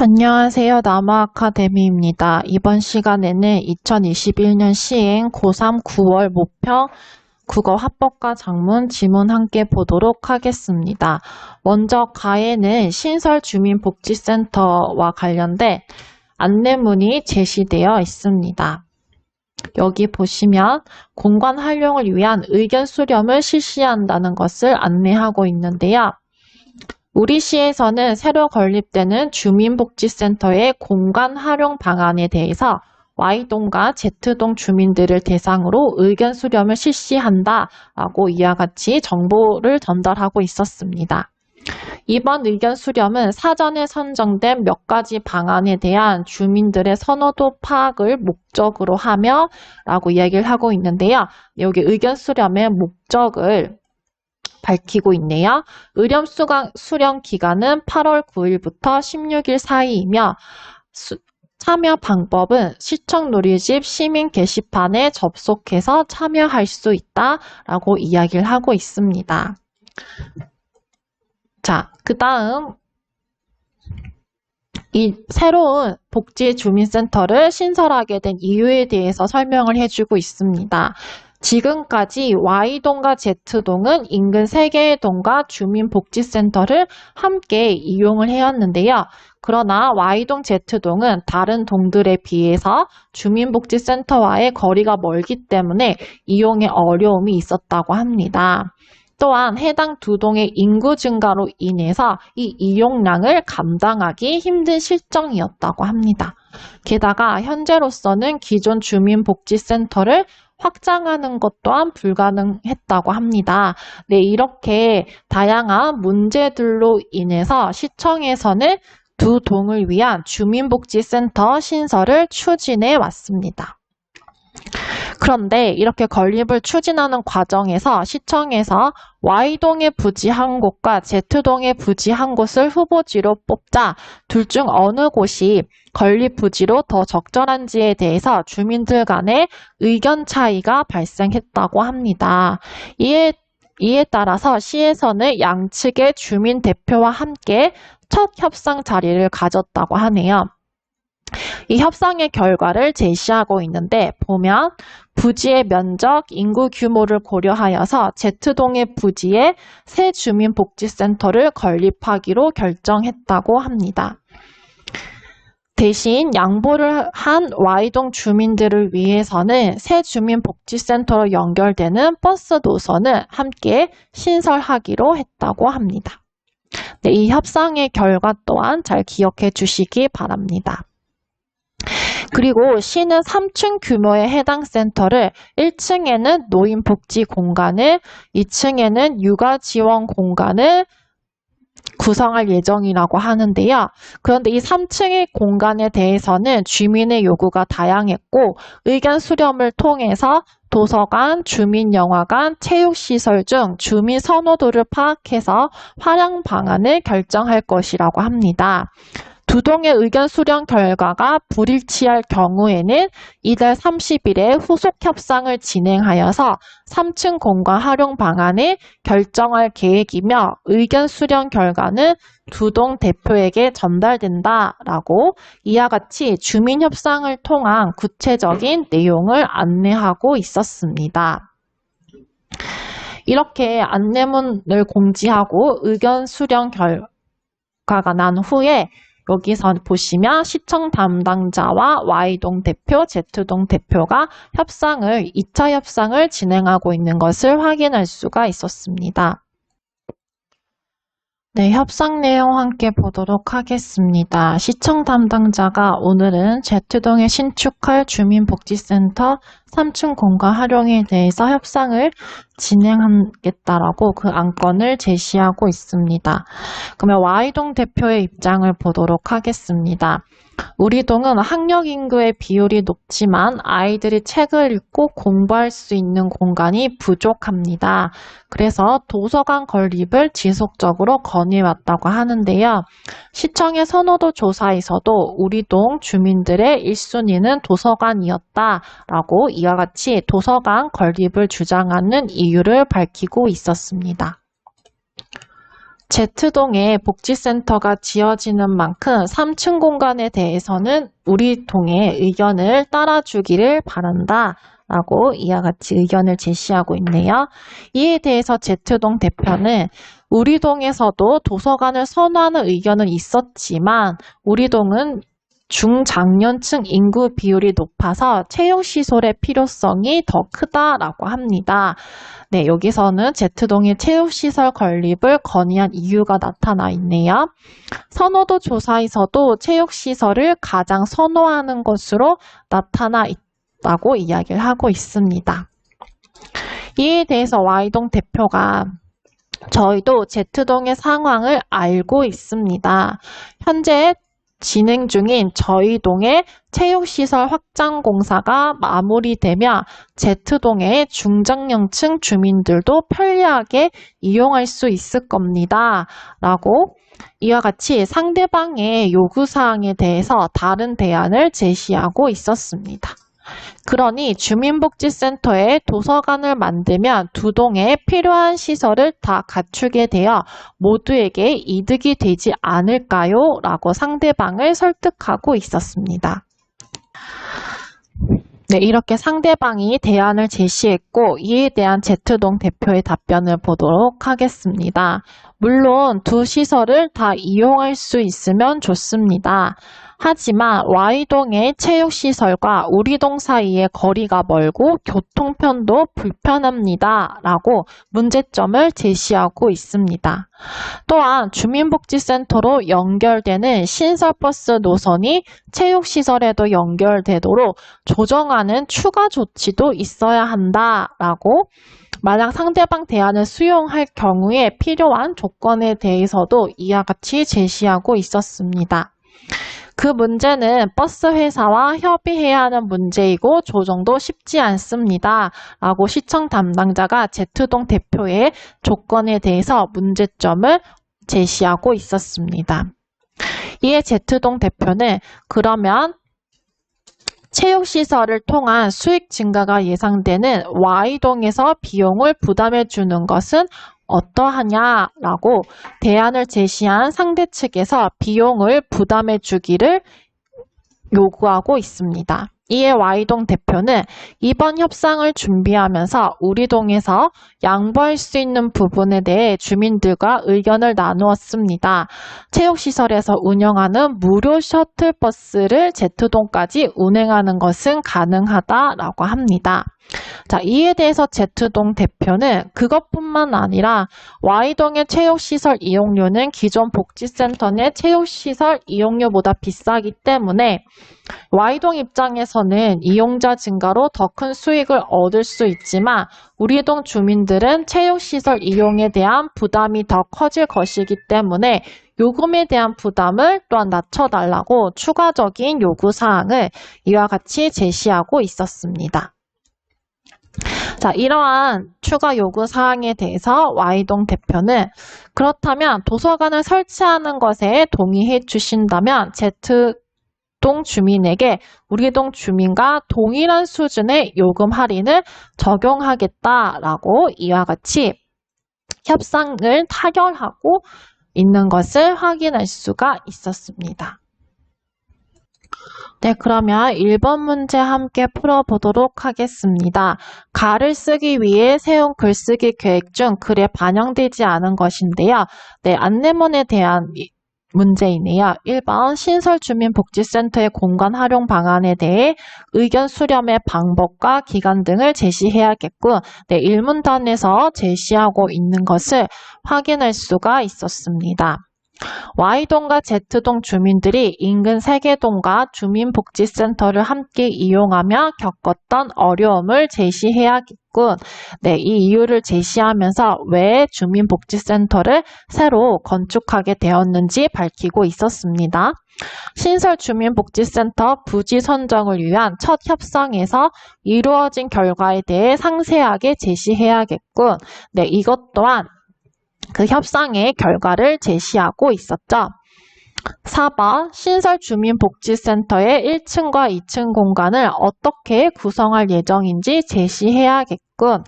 안녕하세요. 남아아카데미입니다. 이번 시간에는 2021년 시행 고3 9월 모평 국어 합법과 작문 지문 함께 보도록 하겠습니다. 먼저 가에는 신설주민복지센터와 관련된 안내문이 제시되어 있습니다. 여기 보시면 공간 활용을 위한 의견 수렴을 실시한다는 것을 안내하고 있는데요. 우리 시에서는 새로 건립되는 주민복지센터의 공간 활용 방안에 대해서 Y동과 Z동 주민들을 대상으로 의견 수렴을 실시한다라고 이와 같이 정보를 전달하고 있었습니다. 이번 의견 수렴은 사전에 선정된 몇 가지 방안에 대한 주민들의 선호도 파악을 목적으로 하며 라고 이야기를 하고 있는데요. 여기 의견 수렴의 목적을 밝히고 있네요. 의견 수렴 기간은 8월 9일부터 16일 사이이며 참여 방법은 시청 누리집 시민 게시판에 접속해서 참여할 수 있다라고 이야기를 하고 있습니다. 자, 그 다음 이 새로운 복지주민센터를 신설하게 된 이유에 대해서 설명을 해주고 있습니다. 지금까지 Y동과 Z동은 인근 3개의 동과 주민복지센터를 함께 이용을 해왔는데요. 그러나 Y동, Z동은 다른 동들에 비해서 주민복지센터와의 거리가 멀기 때문에 이용에 어려움이 있었다고 합니다. 또한 해당 두 동의 인구 증가로 인해서 이 이용량을 감당하기 힘든 실정이었다고 합니다. 게다가 현재로서는 기존 주민복지센터를 확장하는 것 또한 불가능했다고 합니다. 네, 이렇게 다양한 문제들로 인해서 시청에서는 두 동을 위한 주민복지센터 신설을 추진해 왔습니다. 그런데 이렇게 건립을 추진하는 과정에서 시청에서 Y동의 부지 한 곳과 Z동의 부지 한 곳을 후보지로 뽑자 둘 중 어느 곳이 건립 부지로 더 적절한지에 대해서 주민들 간의 의견 차이가 발생했다고 합니다. 이에 따라서 시에서는 양측의 주민 대표와 함께 첫 협상 자리를 가졌다고 하네요. 이 협상의 결과를 제시하고 있는데 보면 부지의 면적, 인구 규모를 고려하여서 Z동의 부지에 새 주민복지센터를 건립하기로 결정했다고 합니다. 대신 양보를 한 Y동 주민들을 위해서는 새 주민복지센터로 연결되는 버스 노선을 함께 신설하기로 했다고 합니다. 네, 이 협상의 결과 또한 잘 기억해 주시기 바랍니다. 그리고 시는 3층 규모의 해당 센터를 1층에는 노인복지 공간을, 2층에는 육아 지원 공간을 구성할 예정이라고 하는데요. 그런데 이 3층의 공간에 대해서는 주민의 요구가 다양했고 의견 수렴을 통해서 도서관, 주민영화관, 체육시설 중 주민 선호도를 파악해서 활용 방안을 결정할 것이라고 합니다. 두 동의 의견 수렴 결과가 불일치할 경우에는 이달 30일에 후속 협상을 진행하여서 3층 공간 활용 방안을 결정할 계획이며 의견 수렴 결과는 두 동 대표에게 전달된다라고 이와 같이 주민 협상을 통한 구체적인 내용을 안내하고 있었습니다. 이렇게 안내문을 공지하고 의견 수렴 결과가 난 후에 여기서 보시면 시청 담당자와 Y동 대표, Z동 대표가 2차 협상을 진행하고 있는 것을 확인할 수가 있었습니다. 네, 협상 내용 함께 보도록 하겠습니다. 시청 담당자가 오늘은 Z동에 신축할 주민복지센터 3층 공간 활용에 대해서 협상을 진행하겠다라고 그 안건을 제시하고 있습니다. 그러면 Y동 대표의 입장을 보도록 하겠습니다. 우리 동은 학령 인구의 비율이 높지만 아이들이 책을 읽고 공부할 수 있는 공간이 부족합니다. 그래서 도서관 건립을 지속적으로 건의해왔다고 하는데요. 시청의 선호도 조사에서도 우리 동 주민들의 1순위는 도서관이었다라고 이와 같이 도서관 건립을 주장하는 이유를 밝히고 있었습니다. Z동에 복지센터가 지어지는 만큼 3층 공간에 대해서는 우리 동의 의견을 따라주기를 바란다 라고 이와 같이 의견을 제시하고 있네요. 이에 대해서 Z동 대표는 우리 동에서도 도서관을 선호하는 의견은 있었지만 우리 동은 중장년층 인구 비율이 높아서 체육시설의 필요성이 더 크다라고 합니다. 네, 여기서는 Z동의 체육시설 건립을 건의한 이유가 나타나 있네요. 선호도 조사에서도 체육시설을 가장 선호하는 것으로 나타나 있다고 이야기를 하고 있습니다. 이에 대해서 Y동 대표가 저희도 Z동의 상황을 알고 있습니다. 현재 진행 중인 저희 동의 체육시설 확장 공사가 마무리되며 Z동의 중장년층 주민들도 편리하게 이용할 수 있을 겁니다. 라고 이와 같이 상대방의 요구사항에 대해서 다른 대안을 제시하고 있었습니다. 그러니 주민복지센터에 도서관을 만들면 두 동에 필요한 시설을 다 갖추게 되어 모두에게 이득이 되지 않을까요? 라고 상대방을 설득하고 있었습니다. 네, 이렇게 상대방이 대안을 제시했고 이에 대한 Z동 대표의 답변을 보도록 하겠습니다. 물론 두 시설을 다 이용할 수 있으면 좋습니다. 하지만 Y동의 체육시설과 우리 동 사이의 거리가 멀고 교통편도 불편합니다. 라고 문제점을 제시하고 있습니다. 또한 주민복지센터로 연결되는 신설버스 노선이 체육시설에도 연결되도록 조정하는 추가 조치도 있어야 한다라고 만약 상대방 대안을 수용할 경우에 필요한 조건에 대해서도 이와 같이 제시하고 있었습니다. 그 문제는 버스 회사와 협의해야 하는 문제이고 조정도 쉽지 않습니다. 라고 시청 담당자가 Z동 대표의 조건에 대해서 문제점을 제시하고 있었습니다. 이에 Z동 대표는 그러면 체육시설을 통한 수익 증가가 예상되는 Y동에서 비용을 부담해 주는 것은 어떠하냐라고 대안을 제시한 상대 측에서 비용을 부담해 주기를 요구하고 있습니다. 이에 Y동 대표는 이번 협상을 준비하면서 우리 동에서 양보할 수 있는 부분에 대해 주민들과 의견을 나누었습니다. 체육시설에서 운영하는 무료 셔틀버스를 Z동까지 운행하는 것은 가능하다라고 합니다. 자, 이에 대해서 Z동 대표는 그것뿐만 아니라 Y동의 체육시설 이용료는 기존 복지센터 내 체육시설 이용료보다 비싸기 때문에 Y동 입장에서는 이용자 증가로 더 큰 수익을 얻을 수 있지만 우리 동 주민들은 체육시설 이용에 대한 부담이 더 커질 것이기 때문에 요금에 대한 부담을 또한 낮춰달라고 추가적인 요구사항을 이와 같이 제시하고 있었습니다. 자, 이러한 추가 요구 사항에 대해서 Y동 대표는 그렇다면 도서관을 설치하는 것에 동의해 주신다면 Z동 주민에게 우리 동 주민과 동일한 수준의 요금 할인을 적용하겠다라고 이와 같이 협상을 타결하고 있는 것을 확인할 수가 있었습니다. 네, 그러면 1번 문제 함께 풀어보도록 하겠습니다. 가를 쓰기 위해 세운 글쓰기 계획 중 글에 반영되지 않은 것인데요. 네, 안내문에 대한 문제이네요. 1번 신설주민복지센터의 공간 활용 방안에 대해 의견 수렴의 방법과 기간 등을 제시해야겠고, 네, 1문단에서 제시하고 있는 것을 확인할 수가 있었습니다. Y동과 Z동 주민들이 인근 세개동과 주민복지센터를 함께 이용하며 겪었던 어려움을 제시해야겠군. 네, 이 이유를 제시하면서 왜 주민복지센터를 새로 건축하게 되었는지 밝히고 있었습니다. 신설 주민복지센터 부지 선정을 위한 첫 협상에서 이루어진 결과에 대해 상세하게 제시해야겠군. 네, 이것 또한 그 협상의 결과를 제시하고 있었죠. 4번 신설주민복지센터의 1층과 2층 공간을 어떻게 구성할 예정인지 제시해야겠군.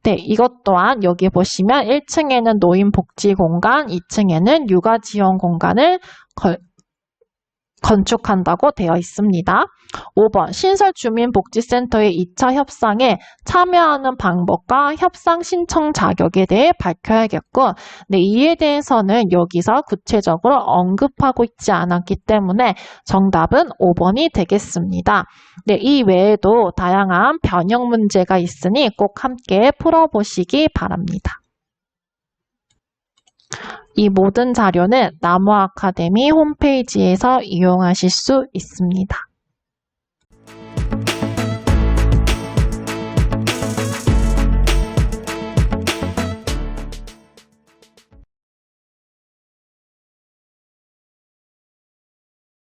네, 이것 또한 여기 보시면 1층에는 노인복지공간, 2층에는 육아지원 공간을 건축한다고 되어 있습니다. 5번 신설주민복지센터의 2차 협상에 참여하는 방법과 협상 신청 자격에 대해 밝혀야겠고, 네, 이에 대해서는 여기서 구체적으로 언급하고 있지 않았기 때문에 정답은 5번이 되겠습니다. 네, 이 외에도 다양한 변형 문제가 있으니 꼭 함께 풀어보시기 바랍니다. 이 모든 자료는 나무 아카데미 홈페이지에서 이용하실 수 있습니다.